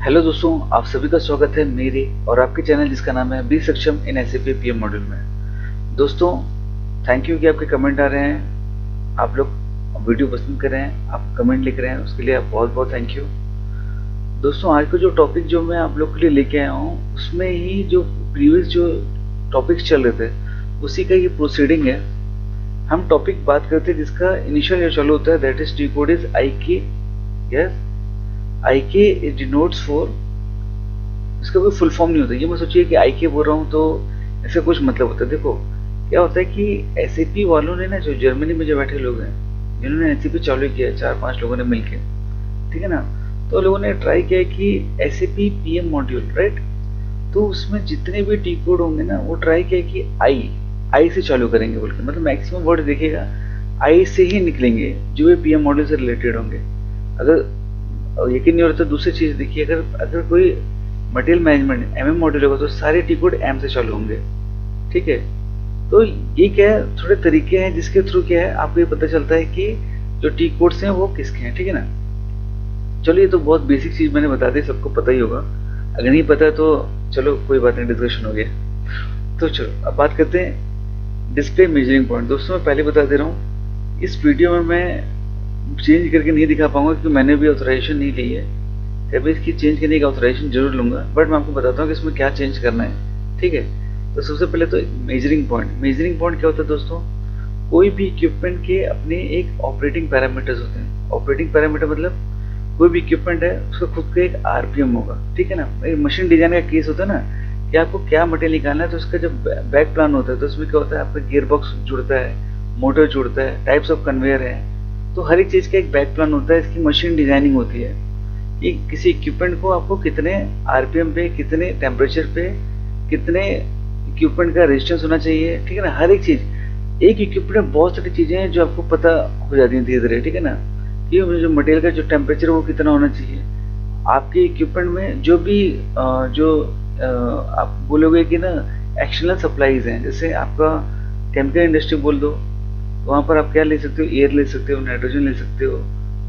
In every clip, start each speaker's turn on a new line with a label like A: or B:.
A: Hello दोस्तों, आप सभी का स्वागत है मेरे और आपके चैनल जिसका नाम है बी सक्षम इन एसएपी पीएम मॉड्यूल में। दोस्तों, थैंक यू कि आपके कमेंट आ रहे हैं, आप लोग वीडियो पसंद कर रहे हैं, आप कमेंट लिख रहे हैं, उसके लिए आप बहुत बहुत थैंक यू। दोस्तों, आज का जो टॉपिक जो मैं आप लोग के लिए लेके आया हूँ उसमें ही जो प्रीवियस जो टॉपिक्स चल रहे थे उसी का ये प्रोसीडिंग है। हम टॉपिक बात करते हैं जिसका इनिशियल जो चालू होता है, that is T code is I के। यस, आई के डिनोट्स फॉर, इसका कोई फुल फॉर्म नहीं होता। ये मैं सोचिए कि आई के बोल रहा हूँ तो ऐसा कुछ मतलब होता है। देखो क्या होता है कि एसएपी वालों ने ना, जो जर्मनी में जो बैठे लोग हैं जिन्होंने एसएपी चालू किया, 4-5 लोगों ने मिलके, ठीक है ना, तो लोगों ने ट्राई किया कि एसएपी पीएम मॉड्यूल, राइट, तो उसमें जितने भी टी कोड होंगे ना वो ट्राई किया कि आई से चालू करेंगे बोल के, मतलब मैक्सिमम वर्ड देखिएगा आई से ही निकलेंगे जो भी पीएम मॉड्यूल से रिलेटेड होंगे। अगर यकीन नहीं हो रहा तो दूसरी चीज देखिए, अगर कोई मटेरियल मैनेजमेंट एमएम मॉड्यूल होगा तो सारे टी कोड एम से चालू होंगे, ठीक है। तो ये क्या है, थोड़े तरीके हैं जिसके थ्रू क्या है आपको ये पता चलता है कि जो टी कोड्स हैं वो किसके हैं, ठीक है ना। चलो, ये तो बहुत बेसिक चीज मैंने बता दी, सबको पता ही होगा। अगर नहीं पता तो चलो कोई बात नहीं, डिस्कशन हो गया। तो चलो अब बात करते हैं डिस्प्ले मेजरिंग पॉइंट। दोस्तों, मैं पहले बता दे रहा हूँ, इस वीडियो में मैं चेंज करके नहीं दिखा पाऊंगा क्योंकि मैंने भी ऑथराइजेशन नहीं ली है। कभी इसकी चेंज करने का ऑथराइजेशन जरूर लूंगा, बट मैं आपको बताता हूँ कि इसमें क्या चेंज करना है, ठीक है। तो सबसे पहले तो मेजरिंग पॉइंट क्या होता है दोस्तों, कोई भी इक्विपमेंट के अपने एक ऑपरेटिंग पैरामीटर्स होते हैं। ऑपरेटिंग पैरामीटर मतलब कोई भी इक्विपमेंट है उसका खुद का एक आरपीएम होगा, ठीक है ना। एक मशीन डिजाइन का केस होता है ना कि आपको क्या मटेरियल निकालना है, तो उसका जब बैक प्लान होता है तो उसमें क्या होता है, आपका गियर बॉक्स जुड़ता है, मोटर जुड़ता है, टाइप्स ऑफ कन्वेयर है, तो हर एक चीज का एक बैक प्लान होता है। इसकी मशीन डिजाइनिंग होती है कि किसी इक्विपमेंट को आपको कितने आरपीएम पे, कितने टेम्परेचर पे, कितने इक्विपमेंट का रेजिस्टेंस होना चाहिए, ठीक है ना। हर एक चीज, एक इक्विपमेंट में बहुत सारी चीजें हैं जो आपको पता हो जाती हैं धीरे धीरे, ठीक है ना। कि जो मटेरियल का जो टेम्परेचर वो कितना होना चाहिए, आपके इक्विपमेंट में जो भी आप बोलोगे कि ना एक्सटर्नल सप्लाईज हैं, जैसे आपका केमिकल इंडस्ट्री बोल दो, तो वहाँ पर आप क्या ले सकते हो, एयर ले सकते हो, नाइट्रोजन ले सकते हो,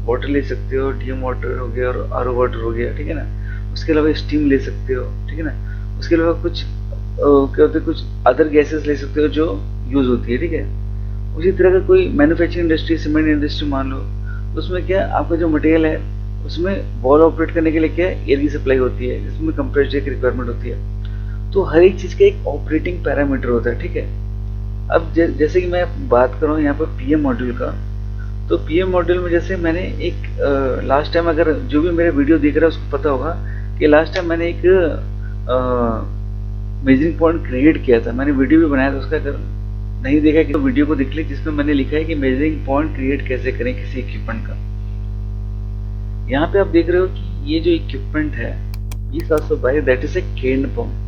A: वाटर ले सकते हो, डीएम वाटर हो गया और आरओ वाटर हो गया, ठीक है ना। उसके अलावा स्टीम ले सकते हो, ठीक है ना। उसके अलावा कुछ क्या होते हैं, कुछ अदर गैसेस ले सकते हो जो यूज होती है, ठीक है। उसी तरह का कोई मैन्युफैक्चरिंग इंडस्ट्री, सीमेंट इंडस्ट्री मान लो, तो उसमें क्या आपका जो मटेरियल है उसमें बॉल ऑपरेट करने के लिए क्या है, एयर की सप्लाई होती है, जिसमें कंप्रेस्ड एयर की रिक्वायरमेंट होती है। तो हर एक चीज का एक ऑपरेटिंग पैरामीटर होता है, ठीक है। अब जैसे कि मैं बात कर रहा हूँ यहाँ पर पीएम मॉड्यूल का, तो पीएम मॉड्यूल में जैसे मैंने एक लास्ट टाइम, अगर जो भी मेरे वीडियो देख रहा है उसको पता होगा कि लास्ट टाइम मैंने एक मेजरिंग पॉइंट क्रिएट किया था, मैंने वीडियो भी बनाया था उसका। अगर नहीं देखा कि तो वीडियो को देख ली, जिसमें मैंने लिखा है कि मेजरिंग पॉइंट क्रिएट कैसे करें किसी इक्विपमेंट का। यहाँ पे आप देख रहे हो कि ये जो इक्विपमेंट है ये 722, that is a can pump.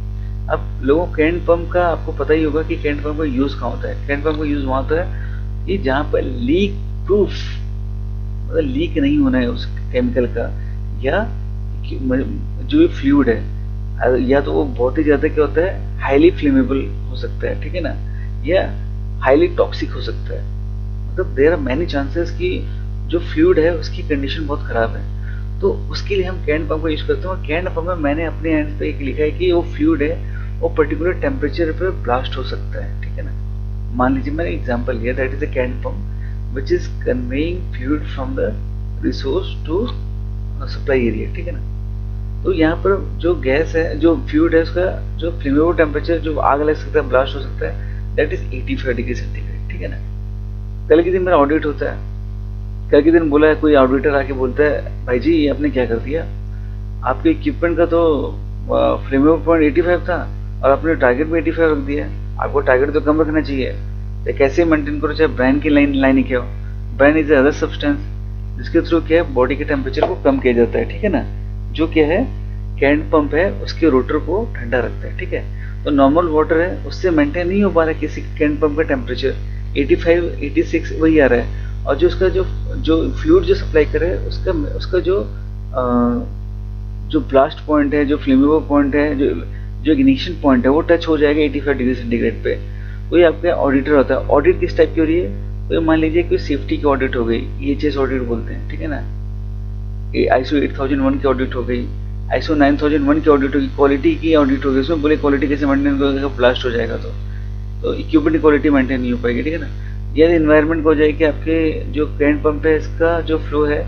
A: अब लोगों को कैन पंप का आपको पता ही होगा कि कैन पंप का यूज कहाँ होता है। कैन पंप का यूज वहां होता है कि जहाँ पर लीक प्रूफ, मतलब लीक नहीं होना है उस केमिकल का, या जो भी फ्लूइड है, या तो वो बहुत ही ज्यादा क्या होता है, हाईली फ्लेमेबल हो सकता है, ठीक है ना, या हाईली टॉक्सिक हो सकता है। मतलब देयर आर मैनी चांसेस कि जो फ्लूइड है उसकी कंडीशन बहुत खराब है, तो उसके लिए हम कैन पंप का यूज करते हैं। कैन पंप में मैंने अपने एंड पे एक लिखा है कि वो फ्लूइड है वो पर्टिकुलर टेम्परेचर पे ब्लास्ट हो सकता है, ठीक है ना। मान लीजिए मैंने एग्जांपल लिया, that is a can pump which is conveying fluid from the resource to supply area, ठीक है ना। तो यहाँ पर जो गैस है, जो फ्लूइड है, उसका जो फ्लेमेबल टेम्परेचर, जो आग लग सकता है, ब्लास्ट हो सकता है, दैट इज 85 डिग्री सेंटीग्रेड, ठीक है ना। कल के दिन मेरा ऑडिट होता है, कल के दिन बोला है कोई ऑडिटर आके बोलता है, भाई जी ये आपने क्या कर दिया, आपके इक्विपमेंट का तो फ्लेमेबल पॉइंट 85 था और आपने टारगेट में 85 रख दिया, आपको टारगेट तो कम रखना चाहिए। तो कैसे मेंटेन करो, चाहे ब्रांड की लाइन ही क्या हो, ब्रांड इज अदर सब्सटेंस जिसके थ्रू क्या है बॉडी के टेम्परेचर को कम किया जाता है, ठीक है ना। जो क्या है कैन पंप है उसके रोटर को ठंडा रखता है, ठीक है। तो नॉर्मल वाटर है उससे मेंटेन नहीं हो पा रहा है किसी कैन पंप का टेम्परेचर, 85 86 वही आ रहा है। और जो उसका जो फ्लूइड जो सप्लाई कर रहा है उसका जो ब्लास्ट पॉइंट है, जो फ्लेमेबल पॉइंट है, जो इग्निशन पॉइंट है वो टच हो जाएगा 85 डिग्री सेंटीग्रेड पे। कोई आपका ऑडिटर होता है, ऑडिट किस टाइप की हो रही है, तो मान लीजिए कोई सेफ्टी की ऑडिट हो गई, EHS ऑडिट बोलते हैं, ठीक है ना, ISO 8001 की ऑडिट हो गई, ISO 9001 की ऑडिट होगी, क्वालिटी की ऑडिट होगी, उसमें बोले क्वालिटी कैसे मेंटेन करोगे, ब्लास्ट हो जाएगा तो इक्विपमेंट क्वालिटी मेंटेन नहीं हो पाएगी, ठीक है ना। यदि इन्वायरमेंट हो जाए कि आपके जो कैंट पंप है इसका जो फ्लो है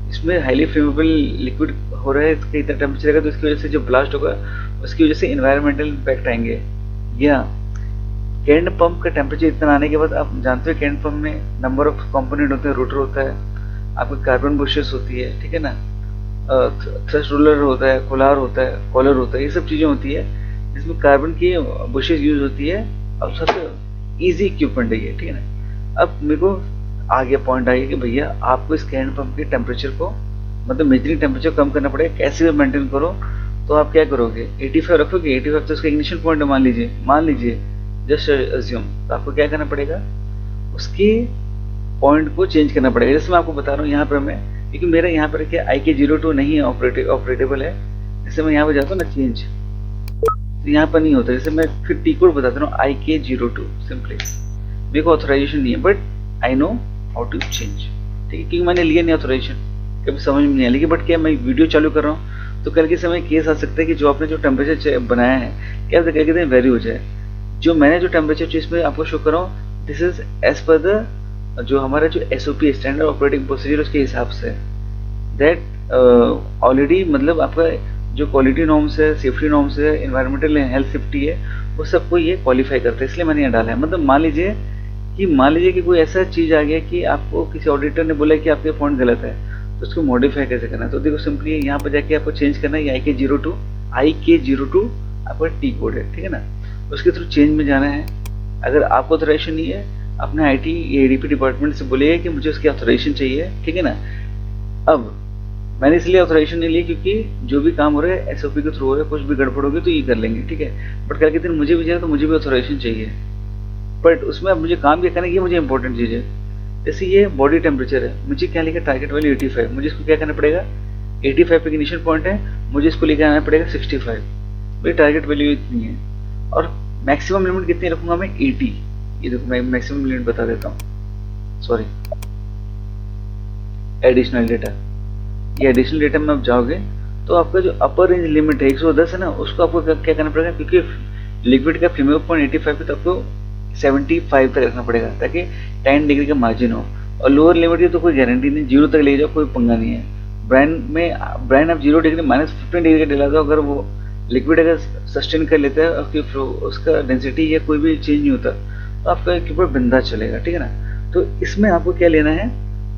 A: इसमें हाईली फ्लेमेबल लिक्विड हो रहा है, इसका इतना टेम्परेचर रहेगा, तो इसकी वजह से जो ब्लास्ट होगा उसकी वजह से इन्वायरमेंटल इम्पैक्ट आएंगे। या कैंट पंप का टेम्परेचर इतना आने के बाद आप जानते हो कैंट पंप में नंबर ऑफ कंपोनेंट होते हैं, रोटर होता है, आपकी कार्बन बुशेस होती है, ठीक है ना, थ्रस्ट रोलर होता है, कोलार होता है, कॉलर होता है, ये सब चीज़ें होती है जिसमें कार्बन की बुशेस यूज होती है। अब सबसे ईजी इक्विपमेंट है ये, ठीक है ना। अब मेरे को आगे पॉइंट आ गया कि भैया आपको इस कैंट पंप के टेम्परेचर को मतलब मेजरिंग टेम्परेचर कम करना पड़ेगा, कैसे भी मेंटेन करो। तो आप क्या करोगे, 85 रखोगे, 85 तो उसका इग्निशन पॉइंट मान लीजिए जस्ट अज्यूम, तो आपको क्या करना पड़ेगा, उसकी पॉइंट को चेंज करना पड़ेगा। जैसे मैं आपको बता रहा हूँ यहाँ पर मैं, क्योंकि मेरा यहाँ पर क्या IK02 नहीं है, ऑपरेटेबल है, जैसे मैं यहाँ पर जाता हूँ ना चेंज, तो यहाँ पर नहीं होता। जैसे मैं फिर टी कोड बताता हूँ IK02 सिंपली, मेरे को ऑथराइजेशन नहीं है but I know how to change, ठीक है, क्योंकि मैंने लिया नहीं ऑथराइजेशन, कभी समझ में नहीं आया। लेकिन बट क्या मैं वीडियो चालू कर रहा हूँ तो कल के समय केस आ सकता है कि जो आपने जो टेम्परेचर बनाया है क्या कल के दिन वेरी हो जाए। जो मैंने जो टेम्परेचर चीज में आपको शो कर रहा हूँ this is as per the जो हमारा जो SOP स्टैंडर्ड ऑपरेटिंग प्रोसीजर उसके हिसाब से, दैट ऑलरेडी मतलब आपका जो क्वालिटी नॉर्म्स है, सेफ्टी नॉर्म्स है, एनवायरमेंटल हेल्थ सेफ्टी है, वो सबको ये क्वालिफाई करता है, इसलिए मैंने यहाँ डाला है। मतलब मान लीजिए कि कोई ऐसा चीज आ गया कि आपको किसी ऑडिटर ने बोला कि आपके पॉइंट गलत है, तो उसको मॉडिफाई कैसे करना है। तो देखो सिंपली यहाँ पर जाके आपको चेंज करना है, IK02 आपका टी कोड है, ठीक है ना, उसके थ्रू चेंज में जाना है। अगर आपको ऑथराइजेशन नहीं है अपने IT या ADP डिपार्टमेंट से बोलिए कि मुझे उसकी ऑथराइजेशन चाहिए, ठीक है ना। अब मैंने इसलिए ऑथराइजेशन नहीं लिया क्योंकि जो भी काम हो रहा है SOP के थ्रू हो रहा है, कुछ भी गड़बड़ होगी तो ये कर लेंगे, ठीक है। बट कल के दिन मुझे भी चाहिए तो मुझे भी ऑथराइजेशन चाहिए, बट उसमें अब मुझे काम क्या करना है ये मुझे इंपॉर्टेंट चीज़ है। जैसे ये बॉडी टेम्परेचर है, मुझे क्या लिखा टारगेट वैल्यू 85, मुझे इसको क्या करना पड़ेगा, 85 पे इग्निशन पॉइंट है, मुझे इसको लेकर आना पड़ेगा 65, मेरी टारगेट वैल्यू इतनी है। और मैक्सिमम लिमिट कितनी रखूंगा मैं, 80। ये देखो मैं मैक्सिमम लिमिट बता देता हूँ, सॉरी एडिशनल डेटा, ये एडिशनल डेटा में आप जाओगे तो आपका जो अपर रेंज लिमिट है 110 है ना, उसको आपको क्या करना पड़ेगा, क्योंकि लिक्विड का फ्लेमेबल पॉइंट 85 है तो आपको 75 तक रखना पड़ेगा ताकि 10 डिग्री का मार्जिन हो। और लोअर लिमिट की तो कोई गारंटी नहीं, 0 तक ले जाओ कोई पंगा नहीं है। ब्रांड आप 0 डिग्री -15 डिग्री का डिला दो, अगर वो लिक्विड अगर सस्टेन कर लेता है और उसका डेंसिटी या कोई भी चेंज नहीं होता तो आपका इक्विपमेंट बिंदा चलेगा, ठीक है ना। तो इसमें आपको क्या लेना है,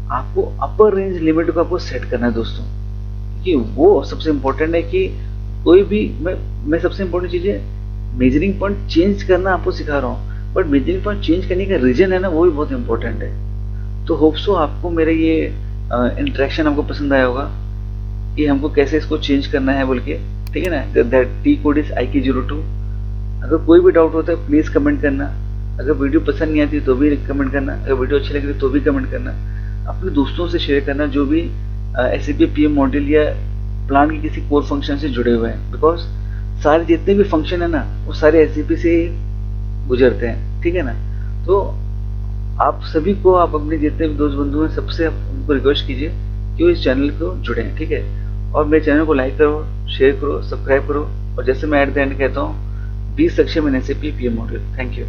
A: आपको अपर रेंज लिमिट को आपको सेट करना है दोस्तों, कि वो सबसे इंपॉर्टेंट है कि कोई भी मैं सबसे इंपॉर्टेंट चीज है मेजरिंग पॉइंट चेंज करना आपको सिखा रहा हूँ, बट मेजरिंग पॉइंट चेंज करने का रीजन है ना वो भी बहुत इंपॉर्टेंट है। तो होप सो आपको मेरा ये इंटरेक्शन आपको पसंद आया होगा कि हमको कैसे इसको चेंज करना है बोल के, ठीक है ना। That T code is IK02। अगर कोई भी डाउट होता है प्लीज कमेंट करना, अगर वीडियो पसंद नहीं आती तो भी कमेंट करना, अगर वीडियो अच्छी लगी तो भी कमेंट करना, अपने दोस्तों से शेयर करना जो भी SAP PM मॉड्यूल या प्लान के किसी कोर फंक्शन से जुड़े हुए हैं, बिकॉज सारे जितने भी फंक्शन है ना वो सारे SAP से गुजरते हैं, ठीक है ना। तो आप सभी को, आप अपने जितने भी दोस्त बंधु हैं सबसे आप उनको रिक्वेस्ट कीजिए कि वो इस चैनल को जुड़ें, ठीक है। और मेरे चैनल को लाइक करो, शेयर करो, सब्सक्राइब करो, और जैसे मैं एट द एंड कहता हूँ 20 सक्षम इन SAP PM module. Thank you.